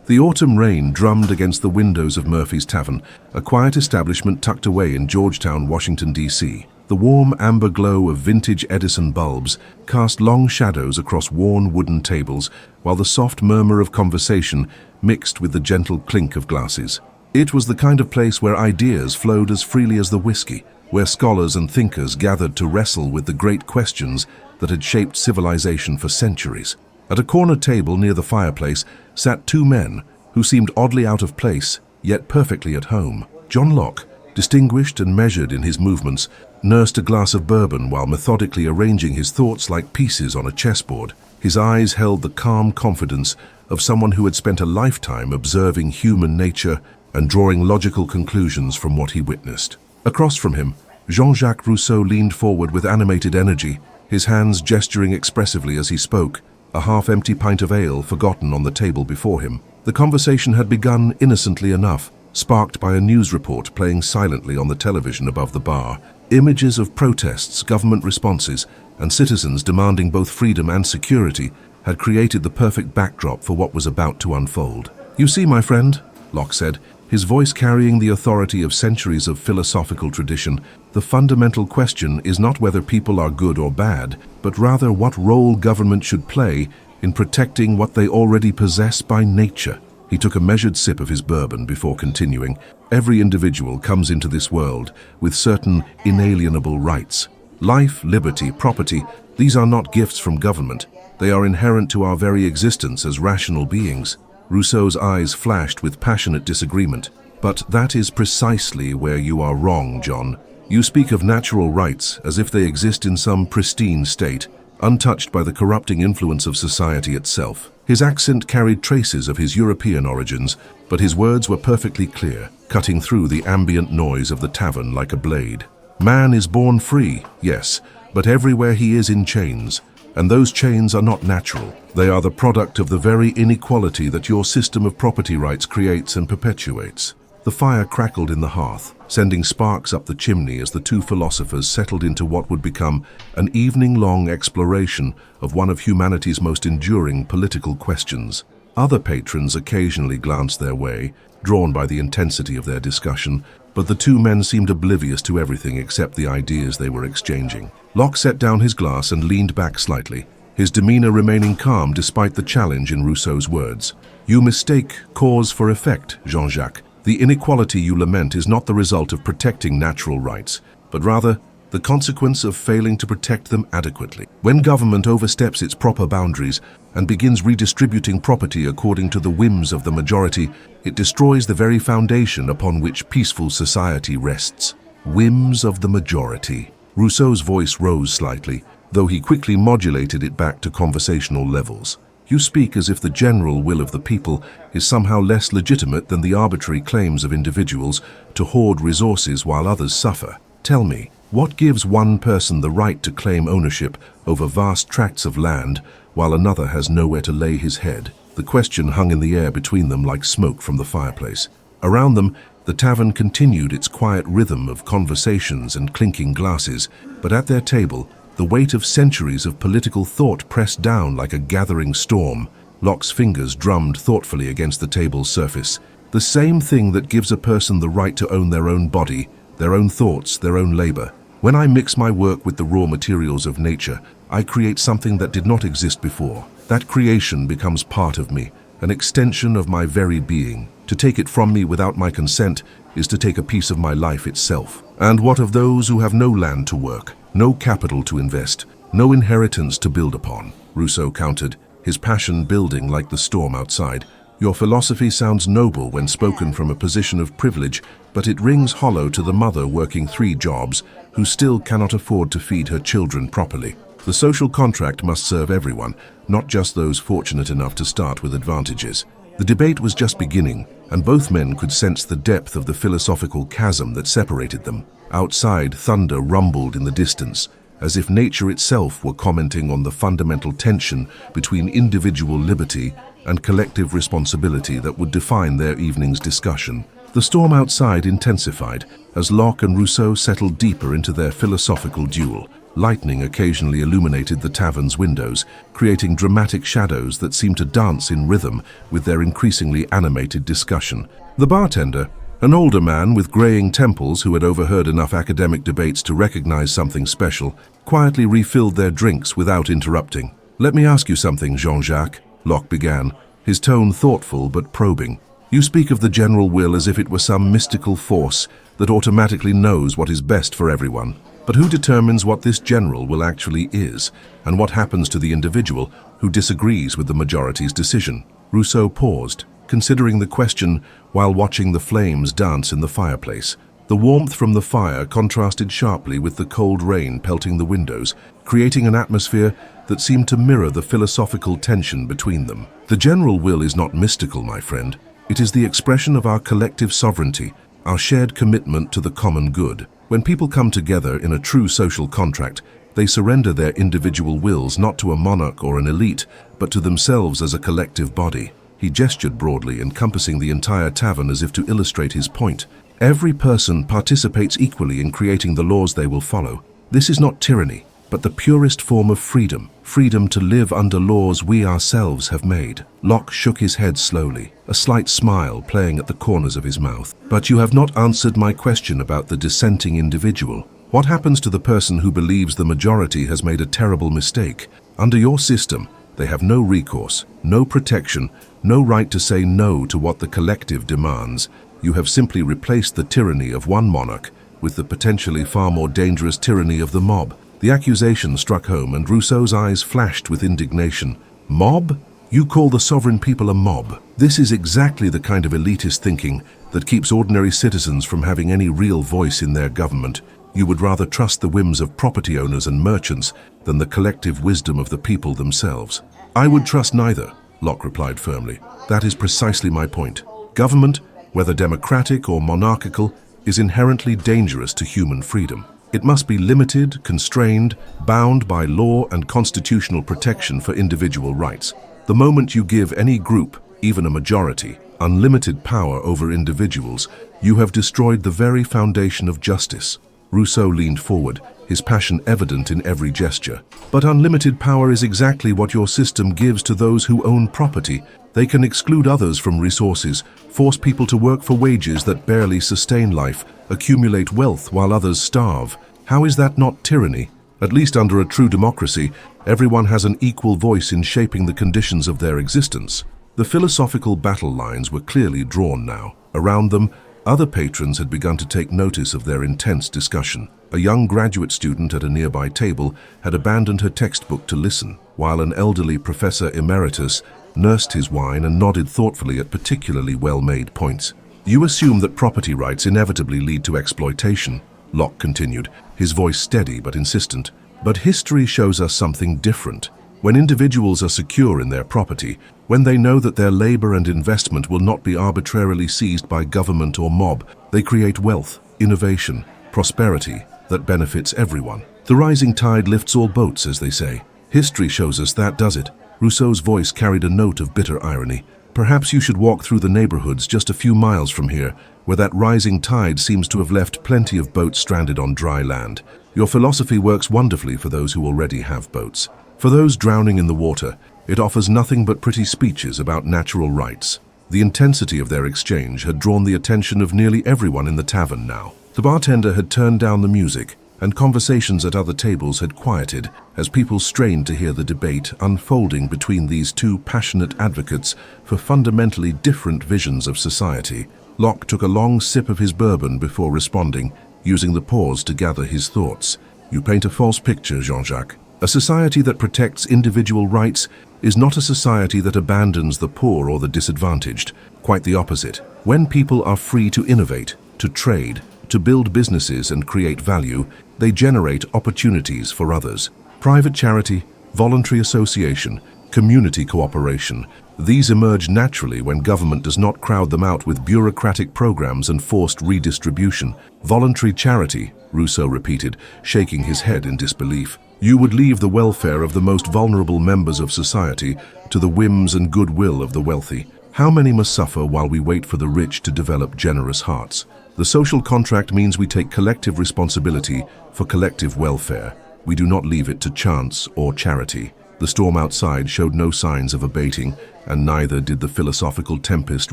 The autumn rain drummed against the windows of Murphy's Tavern, a quiet establishment tucked away in Georgetown, Washington, D.C. The warm amber glow of vintage Edison bulbs cast long shadows across worn wooden tables, while the soft murmur of conversation mixed with the gentle clink of glasses. It was the kind of place where ideas flowed as freely as the whiskey, where scholars and thinkers gathered to wrestle with the great questions that had shaped civilization for centuries. At a corner table near the fireplace sat two men who seemed oddly out of place, yet perfectly at home. John Locke, distinguished and measured in his movements, nursed a glass of bourbon while methodically arranging his thoughts like pieces on a chessboard. His eyes held the calm confidence of someone who had spent a lifetime observing human nature and drawing logical conclusions from what he witnessed. Across from him, Jean-Jacques Rousseau leaned forward with animated energy, his hands gesturing expressively as he spoke, a half-empty pint of ale forgotten on the table before him. The conversation had begun innocently enough, sparked by a news report playing silently on the television above the bar. Images of protests, government responses, and citizens demanding both freedom and security had created the perfect backdrop for what was about to unfold. "You see, my friend," Locke said, his voice carrying the authority of centuries of philosophical tradition, "the fundamental question is not whether people are good or bad, but rather what role government should play in protecting what they already possess by nature." He took a measured sip of his bourbon before continuing. "Every individual comes into this world with certain inalienable rights. Life, liberty, property, these are not gifts from government. They are inherent to our very existence as rational beings." Rousseau's eyes flashed with passionate disagreement. "But that is precisely where you are wrong, John. You speak of natural rights as if they exist in some pristine state, untouched by the corrupting influence of society itself." His accent carried traces of his European origins, but his words were perfectly clear, cutting through the ambient noise of the tavern like a blade. "Man is born free, yes, but everywhere he is in chains. And those chains are not natural. They are the product of the very inequality that your system of property rights creates and perpetuates." The fire crackled in the hearth, sending sparks up the chimney as the two philosophers settled into what would become an evening-long exploration of one of humanity's most enduring political questions. Other patrons occasionally glanced their way, drawn by the intensity of their discussion, but the two men seemed oblivious to everything except the ideas they were exchanging. Locke set down his glass and leaned back slightly, his demeanor remaining calm despite the challenge in Rousseau's words. "You mistake cause for effect, Jean-Jacques. The inequality you lament is not the result of protecting natural rights, but rather the consequence of failing to protect them adequately. When government oversteps its proper boundaries and begins redistributing property according to the whims of the majority, it destroys the very foundation upon which peaceful society rests." Whims of the majority. Rousseau's voice rose slightly, though he quickly modulated it back to conversational levels. "You speak as if the general will of the people is somehow less legitimate than the arbitrary claims of individuals to hoard resources while others suffer. Tell me, what gives one person the right to claim ownership over vast tracts of land while another has nowhere to lay his head?" The question hung in the air between them like smoke from the fireplace. Around them, the tavern continued its quiet rhythm of conversations and clinking glasses, but at their table, the weight of centuries of political thought pressed down like a gathering storm. Locke's fingers drummed thoughtfully against the table's surface. "The same thing that gives a person the right to own their own body, their own thoughts, their own labor. When I mix my work with the raw materials of nature, I create something that did not exist before. That creation becomes part of me, an extension of my very being. To take it from me without my consent is to take a piece of my life itself. And what of those who have no land to work, no capital to invest, no inheritance to build upon?" Rousseau countered, his passion building like the storm outside. "Your philosophy sounds noble when spoken from a position of privilege, but it rings hollow to the mother working 3 jobs who still cannot afford to feed her children properly. The social contract must serve everyone, not just those fortunate enough to start with advantages." The debate was just beginning, and both men could sense the depth of the philosophical chasm that separated them. Outside, thunder rumbled in the distance, as if nature itself were commenting on the fundamental tension between individual liberty and collective responsibility that would define their evening's discussion. The storm outside intensified as Locke and Rousseau settled deeper into their philosophical duel. Lightning occasionally illuminated the tavern's windows, creating dramatic shadows that seemed to dance in rhythm with their increasingly animated discussion. The bartender, an older man with graying temples who had overheard enough academic debates to recognize something special, quietly refilled their drinks without interrupting. "Let me ask you something, Jean-Jacques," Locke began, his tone thoughtful but probing. "You speak of the general will as if it were some mystical force that automatically knows what is best for everyone. But who determines what this general will actually is, and what happens to the individual who disagrees with the majority's decision?" Rousseau paused, considering the question while watching the flames dance in the fireplace. The warmth from the fire contrasted sharply with the cold rain pelting the windows, creating an atmosphere that seemed to mirror the philosophical tension between them. "The general will is not mystical, my friend. It is the expression of our collective sovereignty, our shared commitment to the common good. When people come together in a true social contract, they surrender their individual wills not to a monarch or an elite, but to themselves as a collective body." He gestured broadly, encompassing the entire tavern as if to illustrate his point. "Every person participates equally in creating the laws they will follow. This is not tyranny, but the purest form of freedom, freedom to live under laws we ourselves have made." Locke shook his head slowly, a slight smile playing at the corners of his mouth. "But you have not answered my question about the dissenting individual. What happens to the person who believes the majority has made a terrible mistake? Under your system, they have no recourse, no protection, no right to say no to what the collective demands. You have simply replaced the tyranny of one monarch with the potentially far more dangerous tyranny of the mob." The accusation struck home, and Rousseau's eyes flashed with indignation. "Mob? You call the sovereign people a mob? This is exactly the kind of elitist thinking that keeps ordinary citizens from having any real voice in their government. You would rather trust the whims of property owners and merchants than the collective wisdom of the people themselves." "I would trust neither," Locke replied firmly. "That is precisely my point. Government, whether democratic or monarchical, is inherently dangerous to human freedom. It must be limited, constrained, bound by law and constitutional protection for individual rights. The moment you give any group, even a majority, unlimited power over individuals, you have destroyed the very foundation of justice." Rousseau leaned forward, his passion evident in every gesture. "But unlimited power is exactly what your system gives to those who own property. They can exclude others from resources, force people to work for wages that barely sustain life, accumulate wealth while others starve. How is that not tyranny? At least under a true democracy, everyone has an equal voice in shaping the conditions of their existence." The philosophical battle lines were clearly drawn now. Around them, other patrons had begun to take notice of their intense discussion. A young graduate student at a nearby table had abandoned her textbook to listen, while an elderly professor emeritus nursed his wine and nodded thoughtfully at particularly well-made points. "You assume that property rights inevitably lead to exploitation," Locke continued, his voice steady but insistent. "But history shows us something different. When individuals are secure in their property, when they know that their labor and investment will not be arbitrarily seized by government or mob, they create wealth, innovation, prosperity that benefits everyone. The rising tide lifts all boats, as they say. History shows us that, does it?" Rousseau's voice carried a note of bitter irony. "Perhaps you should walk through the neighborhoods just a few miles from here, where that rising tide seems to have left plenty of boats stranded on dry land. Your philosophy works wonderfully for those who already have boats. For those drowning in the water, it offers nothing but pretty speeches about natural rights." The intensity of their exchange had drawn the attention of nearly everyone in the tavern now. The bartender had turned down the music, and conversations at other tables had quieted as people strained to hear the debate unfolding between these two passionate advocates for fundamentally different visions of society. Locke took a long sip of his bourbon before responding, using the pause to gather his thoughts. "You paint a false picture, Jean-Jacques. A society that protects individual rights is not a society that abandons the poor or the disadvantaged. Quite the opposite. When people are free to innovate, to trade, to build businesses and create value, they generate opportunities for others. Private charity, voluntary association, community cooperation, these emerge naturally when government does not crowd them out with bureaucratic programs and forced redistribution. Voluntary charity, Rousseau repeated, shaking his head in disbelief. You would leave the welfare of the most vulnerable members of society to the whims and goodwill of the wealthy. How many must suffer while we wait for the rich to develop generous hearts? The social contract means we take collective responsibility for collective welfare. We do not leave it to chance or charity. The storm outside showed no signs of abating, and neither did the philosophical tempest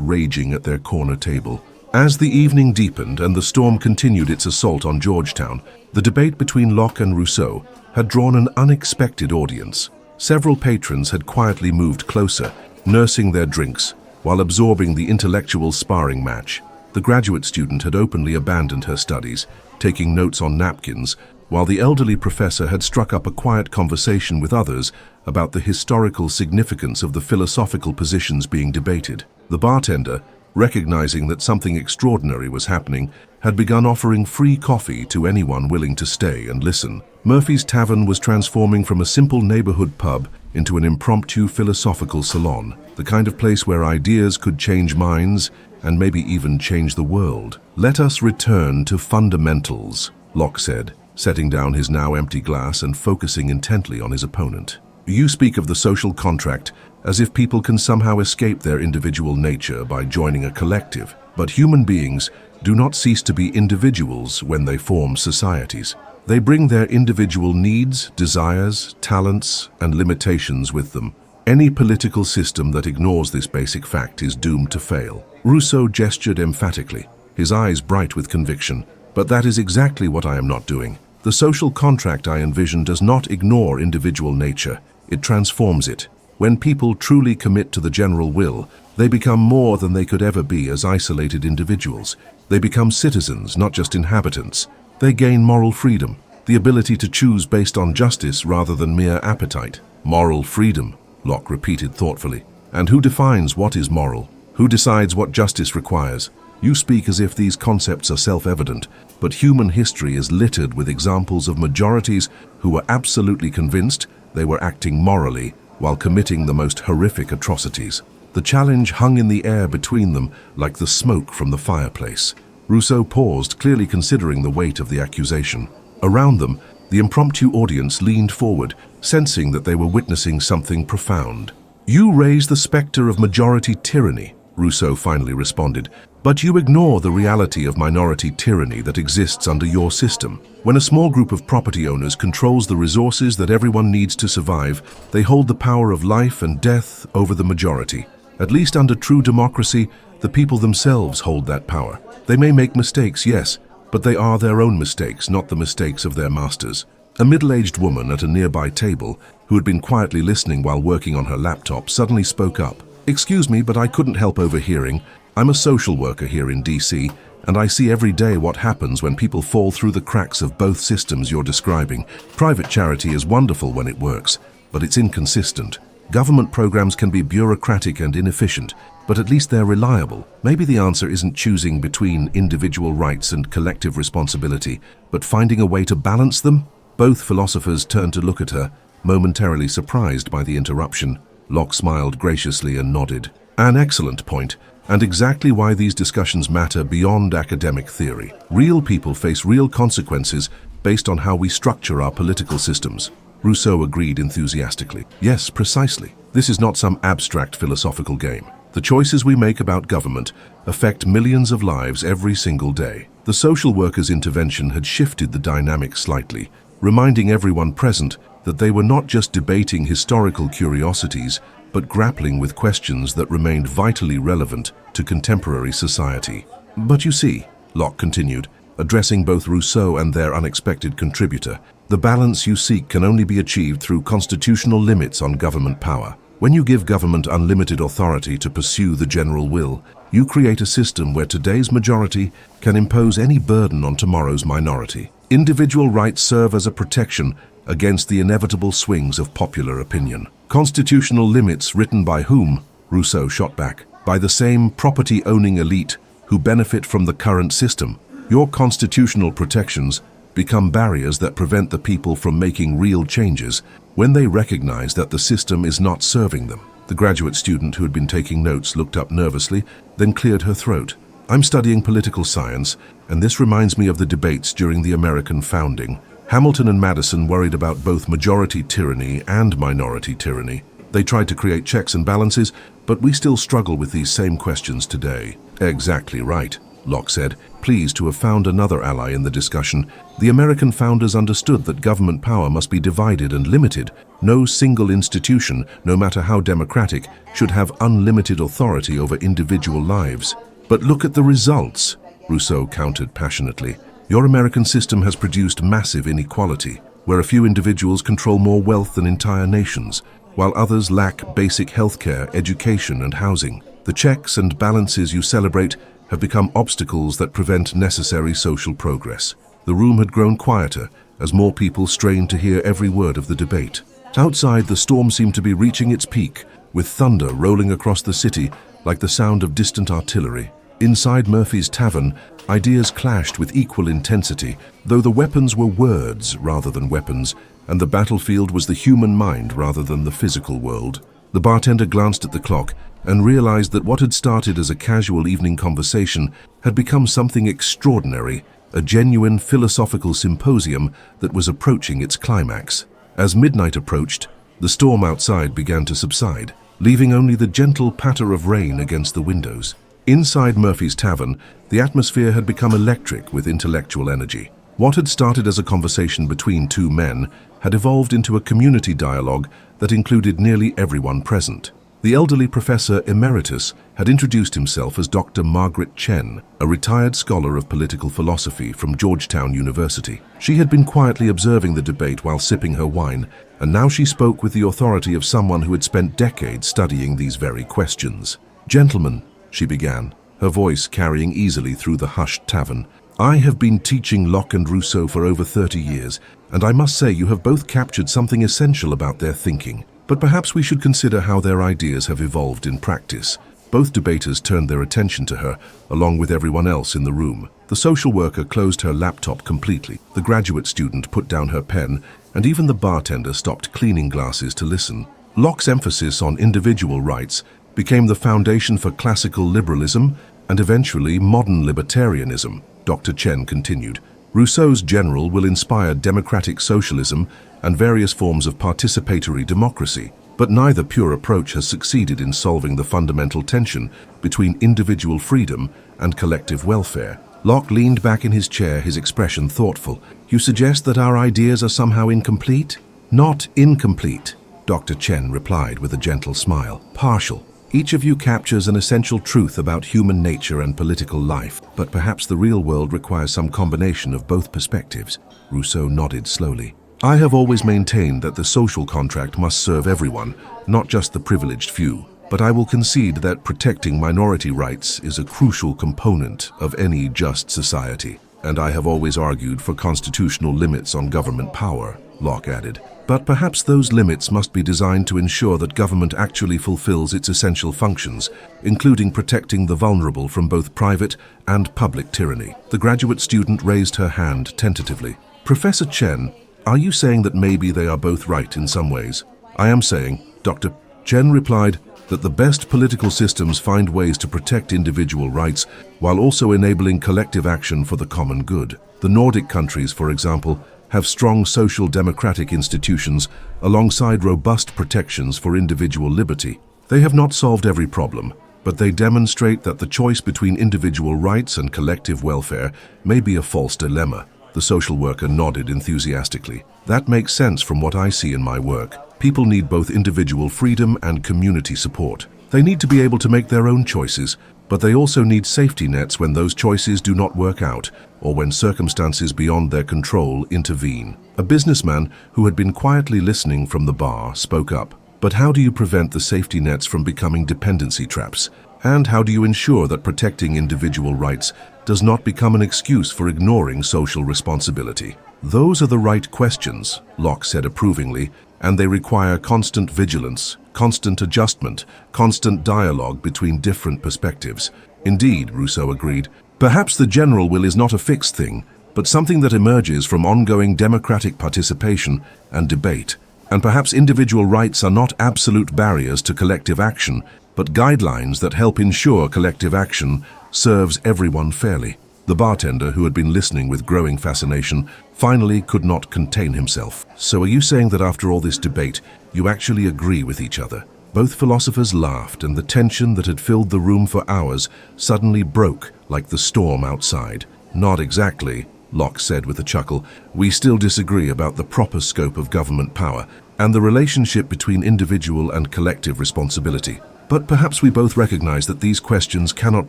raging at their corner table. As the evening deepened and the storm continued its assault on Georgetown, the debate between Locke and Rousseau had drawn an unexpected audience. Several patrons had quietly moved closer, nursing their drinks, while absorbing the intellectual sparring match. The graduate student had openly abandoned her studies, taking notes on napkins, while the elderly professor had struck up a quiet conversation with others about the historical significance of the philosophical positions being debated. The bartender, recognizing that something extraordinary was happening, had begun offering free coffee to anyone willing to stay and listen. Murphy's Tavern was transforming from a simple neighborhood pub into an impromptu philosophical salon, the kind of place where ideas could change minds and maybe even change the world. "Let us return to fundamentals," Locke said, setting down his now empty glass and focusing intently on his opponent. "You speak of the social contract as if people can somehow escape their individual nature by joining a collective. But human beings do not cease to be individuals when they form societies. They bring their individual needs, desires, talents, and limitations with them. Any political system that ignores this basic fact is doomed to fail." Rousseau gestured emphatically, his eyes bright with conviction. "But that is exactly what I am not doing. The social contract I envision does not ignore individual nature. It transforms it. When people truly commit to the general will, they become more than they could ever be as isolated individuals. They become citizens, not just inhabitants. They gain moral freedom, the ability to choose based on justice rather than mere appetite." "Moral freedom," Locke repeated thoughtfully. "And who defines what is moral? Who decides what justice requires? You speak as if these concepts are self-evident, but human history is littered with examples of majorities who were absolutely convinced they were acting morally while committing the most horrific atrocities. The challenge hung in the air between them like the smoke from the fireplace." Rousseau paused, clearly considering the weight of the accusation. Around them, the impromptu audience leaned forward, sensing that they were witnessing something profound. "You raise the specter of majority tyranny," Rousseau finally responded, "but you ignore the reality of minority tyranny that exists under your system. When a small group of property owners controls the resources that everyone needs to survive, they hold the power of life and death over the majority. At least under true democracy, the people themselves hold that power. They may make mistakes, yes, but they are their own mistakes, not the mistakes of their masters." A middle-aged woman at a nearby table, who had been quietly listening while working on her laptop, suddenly spoke up. "Excuse me, but I couldn't help overhearing. I'm a social worker here in DC, and I see every day what happens when people fall through the cracks of both systems you're describing. Private charity is wonderful when it works, but it's inconsistent. Government programs can be bureaucratic and inefficient, but at least they're reliable. Maybe the answer isn't choosing between individual rights and collective responsibility, but finding a way to balance them?" Both philosophers turned to look at her, momentarily surprised by the interruption. Locke smiled graciously and nodded. "An excellent point, and exactly why these discussions matter beyond academic theory. Real people face real consequences based on how we structure our political systems." Rousseau agreed enthusiastically. "Yes, precisely. This is not some abstract philosophical game. The choices we make about government affect millions of lives every single day." The social worker's intervention had shifted the dynamic slightly, reminding everyone present that they were not just debating historical curiosities, but grappling with questions that remained vitally relevant to contemporary society. "But you see," Locke continued, addressing both Rousseau and their unexpected contributor, "the balance you seek can only be achieved through constitutional limits on government power. When you give government unlimited authority to pursue the general will, you create a system where today's majority can impose any burden on tomorrow's minority. Individual rights serve as a protection against the inevitable swings of popular opinion." "Constitutional limits written by whom?" Rousseau shot back. "By the same property-owning elite who benefit from the current system. Your constitutional protections become barriers that prevent the people from making real changes when they recognize that the system is not serving them." The graduate student who had been taking notes looked up nervously, then cleared her throat. "I'm studying political science, and this reminds me of the debates during the American founding. Hamilton and Madison worried about both majority tyranny and minority tyranny. They tried to create checks and balances, but we still struggle with these same questions today." "Exactly right. Locke said, pleased to have found another ally in the discussion. The American founders understood that government power must be divided and limited. No single institution, no matter how democratic, should have unlimited authority over individual lives. But look at the results, Rousseau countered passionately. Your American system has produced massive inequality, where a few individuals control more wealth than entire nations, while others lack basic healthcare, education, and housing. The checks and balances you celebrate have become obstacles that prevent necessary social progress. The room had grown quieter as more people strained to hear every word of the debate. Outside, the storm seemed to be reaching its peak, with thunder rolling across the city like the sound of distant artillery. Inside Murphy's tavern, ideas clashed with equal intensity, though the weapons were words rather than weapons, and the battlefield was the human mind rather than the physical world. The bartender glanced at the clock and realized that what had started as a casual evening conversation had become something extraordinary, a genuine philosophical symposium that was approaching its climax. As midnight approached, the storm outside began to subside, leaving only the gentle patter of rain against the windows. Inside Murphy's tavern, the atmosphere had become electric with intellectual energy. What had started as a conversation between two men had evolved into a community dialogue that included nearly everyone present. The elderly professor emeritus had introduced himself as Dr. Margaret Chen, a retired scholar of political philosophy from Georgetown University. She had been quietly observing the debate while sipping her wine, and now she spoke with the authority of someone who had spent decades studying these very questions. "Gentlemen," she began, her voice carrying easily through the hushed tavern, "I have been teaching Locke and Rousseau for over 30 years, and I must say you have both captured something essential about their thinking. But perhaps we should consider how their ideas have evolved in practice." Both debaters turned their attention to her, along with everyone else in the room. The social worker closed her laptop completely. The graduate student put down her pen, and even the bartender stopped cleaning glasses to listen. Locke's emphasis on individual rights became the foundation for classical liberalism and eventually modern libertarianism, Dr. Chen continued. Rousseau's general will inspire democratic socialism and various forms of participatory democracy, but neither pure approach has succeeded in solving the fundamental tension between individual freedom and collective welfare. Locke leaned back in his chair, his expression thoughtful. "You suggest that our ideas are somehow incomplete?" "Not incomplete," Dr. Chen replied with a gentle smile. "Partial. Each of you captures an essential truth about human nature and political life, but perhaps the real world requires some combination of both perspectives." Rousseau nodded slowly. "I have always maintained that the social contract must serve everyone, not just the privileged few. But I will concede that protecting minority rights is a crucial component of any just society. And I have always argued for constitutional limits on government power," Locke added. "But perhaps those limits must be designed to ensure that government actually fulfills its essential functions, including protecting the vulnerable from both private and public tyranny." The graduate student raised her hand tentatively. "Professor Chen, are you saying that maybe they are both right in some ways?" "I am saying," Dr. Chen replied, "that the best political systems find ways to protect individual rights while also enabling collective action for the common good. The Nordic countries, for example, have strong social democratic institutions alongside robust protections for individual liberty. They have not solved every problem, but they demonstrate that the choice between individual rights and collective welfare may be a false dilemma." The social worker nodded enthusiastically. "That makes sense from what I see in my work. People need both individual freedom and community support. They need to be able to make their own choices, but they also need safety nets when those choices do not work out or when circumstances beyond their control intervene." A businessman who had been quietly listening from the bar spoke up. "But how do you prevent the safety nets from becoming dependency traps? And how do you ensure that protecting individual rights does not become an excuse for ignoring social responsibility?" "Those are the right questions," Locke said approvingly, "and they require constant vigilance, constant adjustment, constant dialogue between different perspectives." "Indeed," Rousseau agreed. "Perhaps the general will is not a fixed thing, but something that emerges from ongoing democratic participation and debate. And perhaps individual rights are not absolute barriers to collective action, but guidelines that help ensure collective action serves everyone fairly." The bartender, who had been listening with growing fascination, finally could not contain himself. "So are you saying that after all this debate, you actually agree with each other?" Both philosophers laughed, and the tension that had filled the room for hours suddenly broke like the storm outside. "Not exactly," Locke said with a chuckle. "We still disagree about the proper scope of government power and the relationship between individual and collective responsibility. But perhaps we both recognize that these questions cannot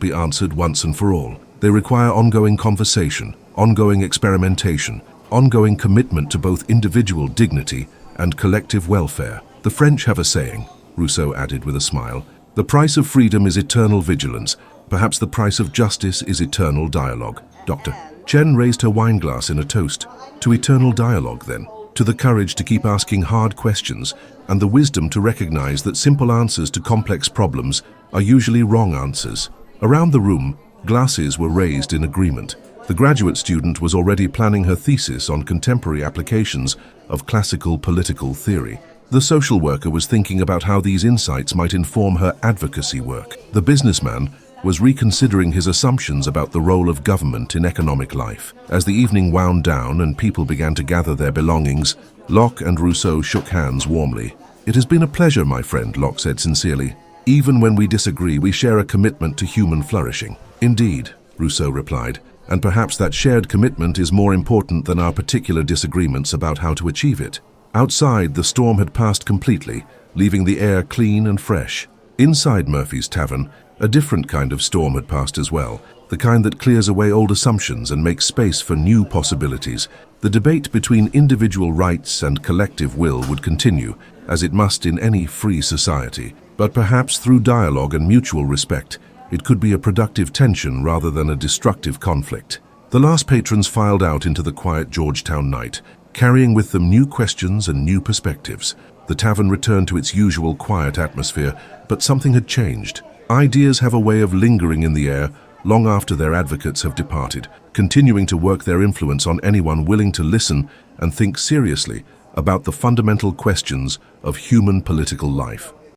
be answered once and for all. They require ongoing conversation, ongoing experimentation, ongoing commitment to both individual dignity and collective welfare. The French have a saying," Rousseau added with a smile, "the price of freedom is eternal vigilance. Perhaps the price of justice is eternal dialogue." Dr. Chen raised her wineglass in a toast. To eternal dialogue, then. To the courage to keep asking hard questions and the wisdom to recognize that simple answers to complex problems are usually wrong answers. Around the room, glasses were raised in agreement. The graduate student was already planning her thesis on contemporary applications of classical political theory. The social worker was thinking about how these insights might inform her advocacy work. The businessman was reconsidering his assumptions about the role of government in economic life. As the evening wound down and people began to gather their belongings, Locke and Rousseau shook hands warmly. "It has been a pleasure, my friend," Locke said sincerely. "Even when we disagree, we share a commitment to human flourishing." "Indeed," Rousseau replied, "and perhaps that shared commitment is more important than our particular disagreements about how to achieve it." Outside, the storm had passed completely, leaving the air clean and fresh. Inside Murphy's Tavern, a different kind of storm had passed as well, the kind that clears away old assumptions and makes space for new possibilities. The debate between individual rights and collective will would continue, as it must in any free society. But perhaps through dialogue and mutual respect, it could be a productive tension rather than a destructive conflict. The last patrons filed out into the quiet Georgetown night, carrying with them new questions and new perspectives. The tavern returned to its usual quiet atmosphere, but something had changed. Ideas have a way of lingering in the air long after their advocates have departed, continuing to work their influence on anyone willing to listen and think seriously about the fundamental questions of human political life.